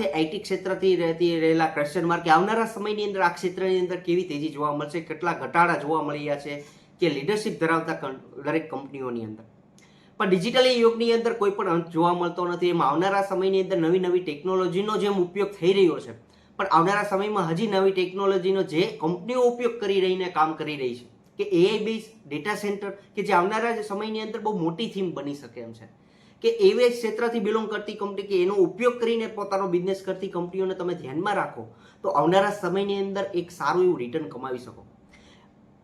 સાથે આઈટી ક્ષેત્રથી રહેલા question mark કે આવનારા સમયની અંદર આ ક્ષેત્રની અંદર કેવી તેજી જોવા મળશે, કેટલા ઘટાડા જોવા મળી રહ્યા છે કે લીડરશિપ ધરાવતા દરેક કંપનીઓની અંદર. પણ ડિજિટલ યુગની અંદર કોઈ પણ અંત જોવા મળતો નથી. એમ આવનારા સમયની અંદર નવી નવી ટેકનોલોજીનો જેમ ઉપયોગ થઈ રહ્યો છે, પણ આવનારા સમયમાં હજી નવી ટેકનોલોજીનો જે કંપનીઓ ઉપયોગ કરી રહીને કામ કરી રહી છે કે એઆઈ બેઝ ડેટા સેન્ટર કે જે આવનારા સમયની અંદર બહુ મોટી થીમ બની શકે એમ છે કે એવી ક્ષેત્રથી બિલોંગ કરતી કંપની કે એનો ઉપયોગ કરીને પોતાનો બિઝનેસ કરતી કંપનીઓને તમે ધ્યાનમાં રાખો તો આવનારા સમયની અંદર એક સારું એવું રિટર્ન કમાવી શકો.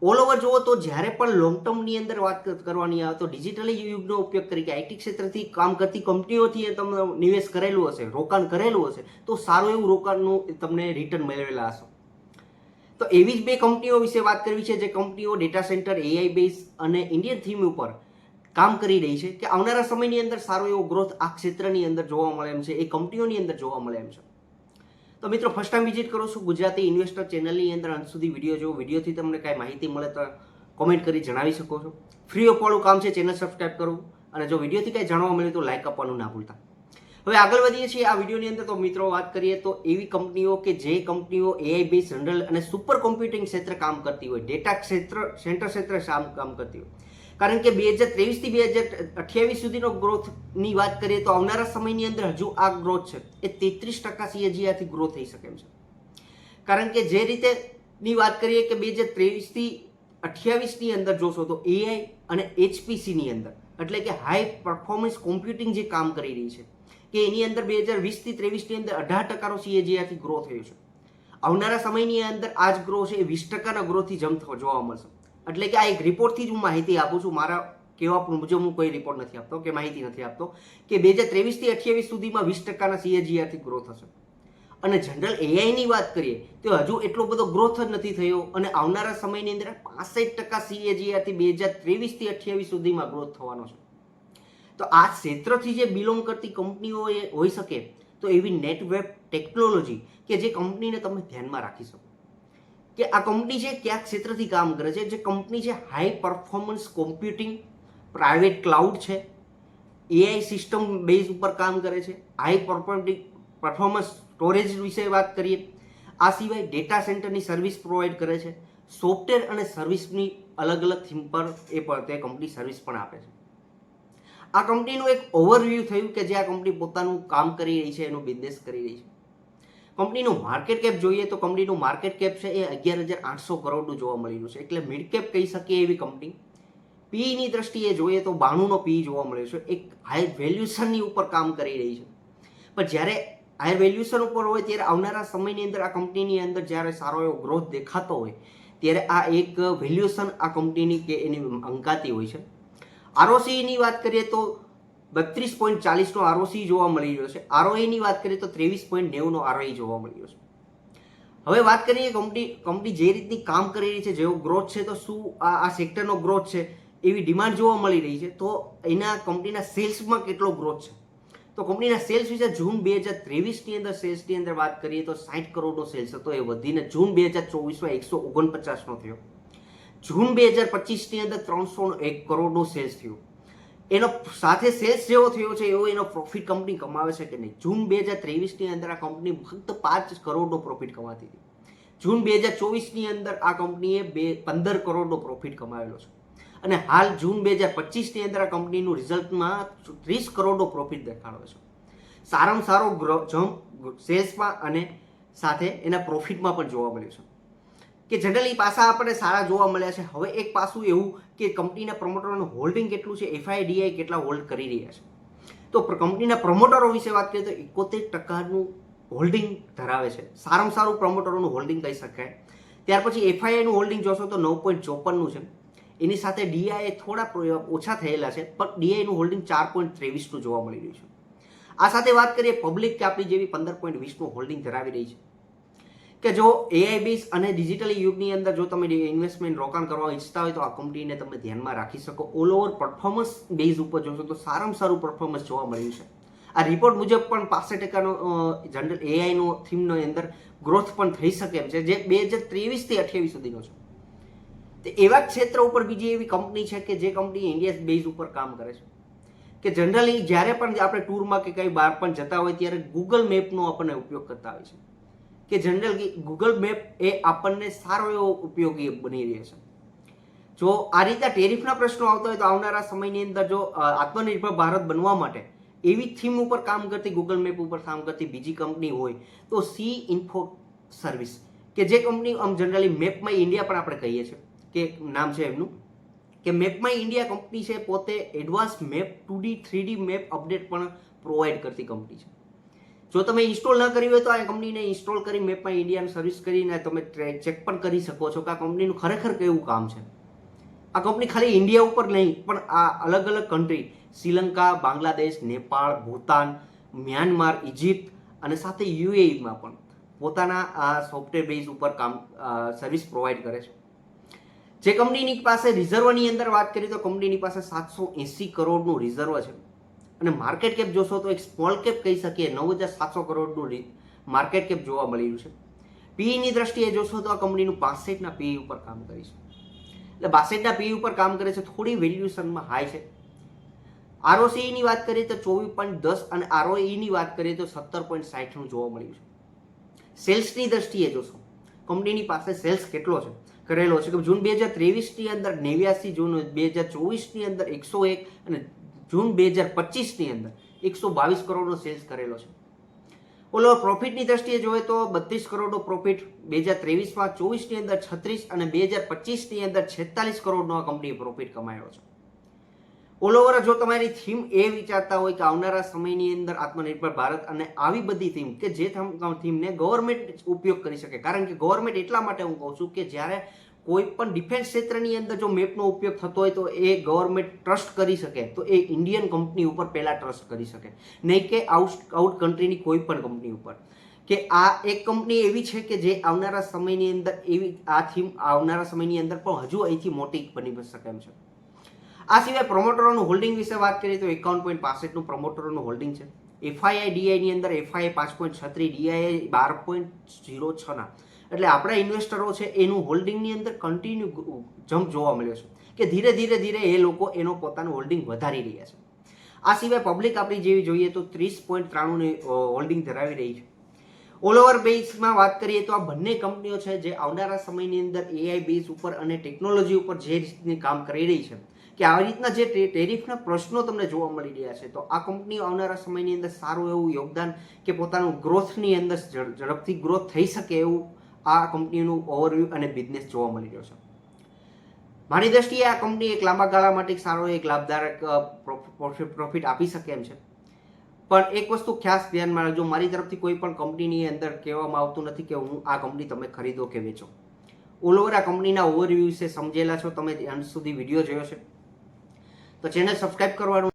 ઓલ ઓવર જુઓ તો જ્યારે પણ લોંગ ટર્મની અંદર વાત કરવાની આવે તો ડિજિટલ યુગનો ઉપયોગ કરી કે આઈટી ક્ષેત્રથી કામ કરતી કંપનીઓથી તમે નિવેશ કરેલું હશે, રોકાણ કરેલું હશે તો સારું એવું રોકાણનું તમને રિટર્ન મેળવેલા હશો. તો એવી જ બે કંપનીઓ વિશે વાત કરવી છે જે કંપનીઓ ડેટા સેન્ટર, એઆઈ બેઝ અને ઇન્ડિયન થીમ ઉપર કામ કરી રહી છે કે આવનારા સમયની અંદર સારો એવો ગ્રોથ આ ક્ષેત્રની અંદર જોવા મળે એમ છે, એ કંપનીઓની અંદર જોવા મળે એમ છે. તો મિત્રો ફર્સ્ટ ટાઈમ વિઝિટ કરો છો ગુજરાતી ઇન્વેસ્ટર ચેનલની અંદર અંત સુધી વિડીયો જો વિડીયોથી તમને કાંઈ માહિતી મળે તો કોમેન્ટ કરી જણાવી શકો છો. ફ્રી ઓફ વાળું કામ છે ચેનલ સબસ્ક્રાઈબ કરવું અને જો વિડીયોથી કાંઈ જાણવા મળે તો લાઈક આપવાનું ના ભૂલતા. હવે આગળ વધીએ છીએ આ વિડીયોની અંદર. તો મિત્રો વાત કરીએ તો એવી કંપનીઓ કે જે કંપનીઓ એઆઈ બેઝ જનરલ અને સુપર કોમ્પ્યુટિંગ ક્ષેત્રે કામ કરતી હોય, ડેટા ક્ષેત્રે કામ કરતી હોય. કારણ કે 2023 થી 2028 સુધીનો ગ્રોથની વાત કરીએ તો આવનારા સમયની અંદર હજુ આ ગ્રોથ છે એ 33% CAGR ગ્રોથ થઈ શકે એમ છે. કારણ કે જે રીતે ની વાત કરીએ કે 2023 થી 28 ની અંદર જોશો તો એઆઈ અને HPC ની અંદર એટલે કે હાઈ પરફોર્મન્સ કોમ્પ્યુટિંગ જે કામ કરી રહી છે કે એની અંદર 2020 થી 23 ની અંદર 18% CAGR ગ્રો થયો છે. આવનારા સમયની અંદર આ જ ગ્રો છે એ 20% ગ્રોથથી જમ્પ જોવા મળશે. એટલે કે આ એક રિપોર્ટથી જ હું માહિતી આપું છું, મારા કહેવા મુજબ હું કોઈ રિપોર્ટ નથી આપતો કે માહિતી નથી આપતો કે 2023 થી 28 સુધીમાં 20% CAGR ગ્રો થશે. અને જનરલ એઆઈની વાત કરીએ તો હજુ એટલો બધો ગ્રોથ જ નથી થયો અને આવનારા સમયની અંદર 65% CAGR 2023 થી 28 સુધીમાં ગ્રોથ થવાનો છે. તો આ ક્ષેત્રથી જે બિલોંગ કરતી કંપનીઓ હોઈ શકે તો એવી નેટવેબ ટેકનોલોજી કે જે કંપનીને તમે ધ્યાનમાં રાખી શકો કે આ કંપની છે કયા ક્ષેત્રથી કામ કરે છે. જે કંપની છે high performance computing, private cloud છે, એઆઈ સિસ્ટમ બેઝ ઉપર કામ કરે છે, હાઈ પરફોર્મન્સ સ્ટોરેજ વિશે વાત કરીએ. આ સિવાય ડેટા સેન્ટરની સર્વિસ પ્રોવાઈડ કરે છે, સોફ્ટવેર અને સર્વિસની અલગ અલગ થીમ પર તે કંપની સર્વિસ પણ આપે છે. આ કંપનીનું એક ઓવરવ્યૂ થયું કે જે આ કંપની પોતાનું કામ કરી રહી છે, એનું બિઝનેસ કરી રહી છે. કંપનીનું માર્કેટ કેપ જોઈએ તો કંપનીનું માર્કેટ કેપ છે એ 11,800 કરોડનું જોવા મળી રહ્યું છે, એટલે મિડ કેપ કહી શકીએ એવી કંપની. પીઈની દ્રષ્ટિએ જોઈએ તો 92નો પીઈ જોવા મળ્યો છે, એક હાઈ વેલ્યુએશનની ઉપર કામ કરી રહી છે. પણ જ્યારે હાઈ વેલ્યુએશન ઉપર હોય ત્યારે આવનારા સમયની અંદર આ કંપનીની અંદર જ્યારે સારો એવો ગ્રોથ દેખાતો હોય ત્યારે આ એક વેલ્યુએશન આ કંપનીની કે એની અંકાતી હોય છે. આરઓસીની વાત કરીએ તો 32.40નો આરઓસી જોવા મળી રહ્યો છે. આરઓઈની વાત કરીએ તો 23.90નો આરઓઈ જોવા મળી રહ્યો છે. હવે વાત કરીએ કંપની જે રીતની કામ કરી રહી છે, જેવો ગ્રોથ છે તો શું આ સેક્ટરનો ગ્રોથ છે એવી ડિમાન્ડ જોવા મળી રહી છે. તો એના કંપનીના સેલ્સમાં કેટલો ગ્રોથ છે તો કંપનીના સેલ્સ વિશે જૂન 2023ની અંદર સેલ્સની અંદર વાત કરીએ તો 60 કરોડનો સેલ્સ હતો, એ વધીને જૂન 2024માં 149નો થયો. જૂન 2025ની અંદર 301 કરોડનો સેલ્સ થયો. એનો સાથે સેલ્સ જેવો થયો છે એવો એનો પ્રોફિટ કંપની કમાવે છે કે નહીં. જૂન 2023ની અંદર આ કંપની ફક્ત 5 કરોડનો પ્રોફિટ કમાતી હતી. જૂન 2024ની અંદર આ કંપનીએ 15 કરોડનો પ્રોફિટ કમાવેલો છે અને હાલ જૂન 2025ની અંદર આ કંપનીનું રિઝલ્ટમાં 30 કરોડનો પ્રોફિટ દેખાડો છે. સારામાં સારો જમ્પ સેલ્સમાં અને સાથે એના પ્રોફિટમાં પણ જોવા મળ્યું છે કે જનરલી પાસા આપણને સારા જોવા મળ્યા છે. હવે એક પાસું એવું કે કંપનીના પ્રમોટરોનું હોલ્ડિંગ કેટલું છે, FIDI કેટલા હોલ્ડ કરી રહ્યા છે. તો કંપનીના પ્રમોટરો વિશે વાત કરીએ તો 71%નું હોલ્ડિંગ ધરાવે છે. સારામાં સારું પ્રમોટરોનું હોલ્ડિંગ કહી શકાય. ત્યાર પછી FIIનું હોલ્ડિંગ જોશો તો 9.54નું છે. એની સાથે DI થોડા ઓછા થયેલા છે, પણ DIનું હોલ્ડિંગ 4.23નું જોવા મળી રહ્યું છે. આ સાથે વાત કરીએ પબ્લિક કે આપણી જેવી 15.20નું હોલ્ડિંગ ધરાવી રહી છે કે જો એઆઈ બેઝ અને ડિજિટલ યુગની અંદર જો તમે ઇન્વેસ્ટમેન્ટ રોકાણ કરવા ઈચ્છતા હોય તો આ કંપનીને તમે ધ્યાનમાં રાખી શકો. ઓલ ઓવર પરફોર્મન્સ બેઝ ઉપર જોશો તો સારામાં સારું પરફોર્મન્સ જોવા મળ્યું છે. આ રિપોર્ટ મુજબ પણ 65% જનરલ એઆઈનો થીમનો અંદર ગ્રોથ પણ થઈ શકે એમ છે, જે 2023 થી 28 સુધીનો છે. તો એવા ક્ષેત્ર ઉપર બીજી એવી કંપની છે કે જે કંપની ઇન્ડિયા બેઝ ઉપર કામ કરે છે કે જનરલી જ્યારે પણ આપણે ટૂરમાં કે કંઈ બહાર પણ જતા હોય ત્યારે ગૂગલ મેપનો આપણને ઉપયોગ કરતા હોય છે, કે જનરલી ગૂગલ મેપ એ આપણને સારો એવો ઉપયોગી બની રહે છે. જો આ રીતના ટેરિફના પ્રશ્નો આવતા હોય તો આવનારા સમયની અંદર જો આત્મનિર્ભર ભારત બનવા માટે એવી થીમ ઉપર કામ કરતી, ગૂગલ મેપ ઉપર કામ કરતી બીજી કંપની હોય તો સી ઇન્ફો સર્વિસ, કે જે કંપની આમ જનરલી મેપમાં ઇન્ડિયા પણ આપણે કહીએ છીએ કે નામ છે એમનું, કે મેપમાં ઇન્ડિયા કંપની છે, પોતે advance map 2D 3D map update પણ પ્રોવાઈડ કરતી કંપની છે. જો તમે ઇન્સ્ટોલ ન કરી હોય તો આ કંપનીને ઇન્સ્ટોલ કરી મેપમાં ઇન્ડિયાનું સર્વિસ કરીને તમે ચેક પણ કરી શકો છો કે આ કંપનીનું ખરેખર કેવું કામ છે. આ કંપની ખાલી ઇન્ડિયા ઉપર નહીં પણ આ અલગ અલગ country Sri Lanka, Bangladesh, Nepal, Bhutan, Myanmar, Egypt અને સાથે યુએઈમાં પણ પોતાના આ સોફ્ટવેર બેઝ ઉપર સર્વિસ પ્રોવાઈડ કરે છે. જે કંપનીની પાસે રિઝર્વની અંદર વાત કરીએ તો કંપનીની પાસે 780 કરોડનું રિઝર્વ છે અને માર્કેટ કેપ જોશો તો એક સ્મોલ કેપ કહી શકીએ, 9700 કરોડનું માર્કેટ કેપ જોવા મળી રહ્યું છે. પીઈની દ્રષ્ટિએ જોશો તો આ કંપનીનું 65ના પીઈ ઉપર કામ કરે છે, એટલે 62ના પીઈ ઉપર કામ કરે છે, થોડી વેલ્યુએશનમાં હાઈ છે. આરઓસીની વાત કરીએ તો 24.10 અને આરઓઈની વાત કરીએ તો 17.60નું જોવા મળ્યું છે. સેલ્સની દ્રષ્ટિએ જોશો કંપનીની પાસે સેલ્સ કેટલો છે કરેલો છે કે જૂન 2023ની અંદર 89, જૂન 2024ની અંદર 101 અને જૂન 2025ની અંદર 122 કરોડનો સેલ્સ કરેલો છે. ઓલો પ્રોફિટની દ્રષ્ટિએ જોઈએ તો 32 કરોડનો પ્રોફિટ 2023માં, 24ની અંદર 36 અને 2025ની અંદર 46 કરોડનો આ કંપનીએ પ્રોફિટ કમાયો છે. ઓલ ઓવર જો તમારી થીમ એ વિચારતા હોય કે આવનારા સમયની અંદર આત્મનિર્ભર ભારત અને આવી બધી થીમ કે જે થીમને ગવર્મેન્ટ ઉપયોગ કરી શકે, કારણ કે ગવર્મેન્ટ એટલા માટે હું કહું છું કે જ્યારે કોઈ પણ ડિફેન્સ ક્ષેત્રની અંદર જો મેપનો ઉપયોગ થતો હોય તો એ ગવર્મેન્ટ ટ્રસ્ટ કરી શકે તો એ ઇન્ડિયન કંપની ઉપર પહેલાં ટ્રસ્ટ કરી શકે, નહીં કે આઉટ કન્ટ્રીની કોઈ પણ કંપની ઉપર. કે આ એક કંપની એવી છે કે જે આવનારા સમયની અંદર એવી આ થીમ આવનારા સમયની અંદર પણ હજુ અહીંથી મોટી બની શકે એમ છે. આ સિવાય પ્રમોટરોનું હોલ્ડિંગ વિશે વાત કરીએ તો 51.65નું પ્રમોટરોનું હોલ્ડિંગ છે. એફઆઈઆઈ ડીઆઈની અંદર એફઆઈઆઈ 5.36, ડીઆઈઆઈ 12.06ના, એટલે આપણા ઇન્વેસ્ટરો છે એનું હોલ્ડિંગની અંદર કન્ટિન્યુ જમ્પ જોવા મળ્યો છે કે ધીરે ધીરે એ લોકો એનો પોતાનું હોલ્ડિંગ વધારી રહ્યા છે. આ સિવાય પબ્લિક આપણી જેવી જોઈએ તો 30.93ની હોલ્ડિંગ ધરાવી રહી છે. ઓલ ઓવર બેઝમાં વાત કરીએ તો આ બંને કંપનીઓ છે જે આવનારા સમયની અંદર એઆઈ બેઝ ઉપર અને ટેકનોલોજી ઉપર જે રીતની કામ કરી રહી છે કે આવી રીતના જે ટેરિફના પ્રશ્નો તમને જોવા મળી રહ્યા છે તો આ કંપનીઓ આવનારા સમયની અંદર સારું એવું યોગદાન કે પોતાનું ગ્રોથની અંદર ઝડપથી ગ્રોથ થઈ શકે એવું આ કંપનીનું ઓવરવ્યૂ અને બિઝનેસ જોવા મળી રહ્યો છે. મારી દ્રષ્ટિએ આ કંપની એક લાંબા ગાળા માટે સારો એક લાભદાયક પ્રોફિટ આપી શકે એમ છે. પણ એક વસ્તુ ખાસ ધ્યાનમાં રાખજો, મારી તરફથી કોઈ પણ કંપનીની અંદર કહેવામાં આવતું નથી કે હું આ કંપની તમે ખરીદો કે વેચો. ઓલ ઓવર આ કંપનીના ઓવરવ્યૂ વિશે સમજેલા છો તમે, અંત સુધી વિડીયો જોયો છે તો ચેનલ સબસ્ક્રાઇબ કરવાનું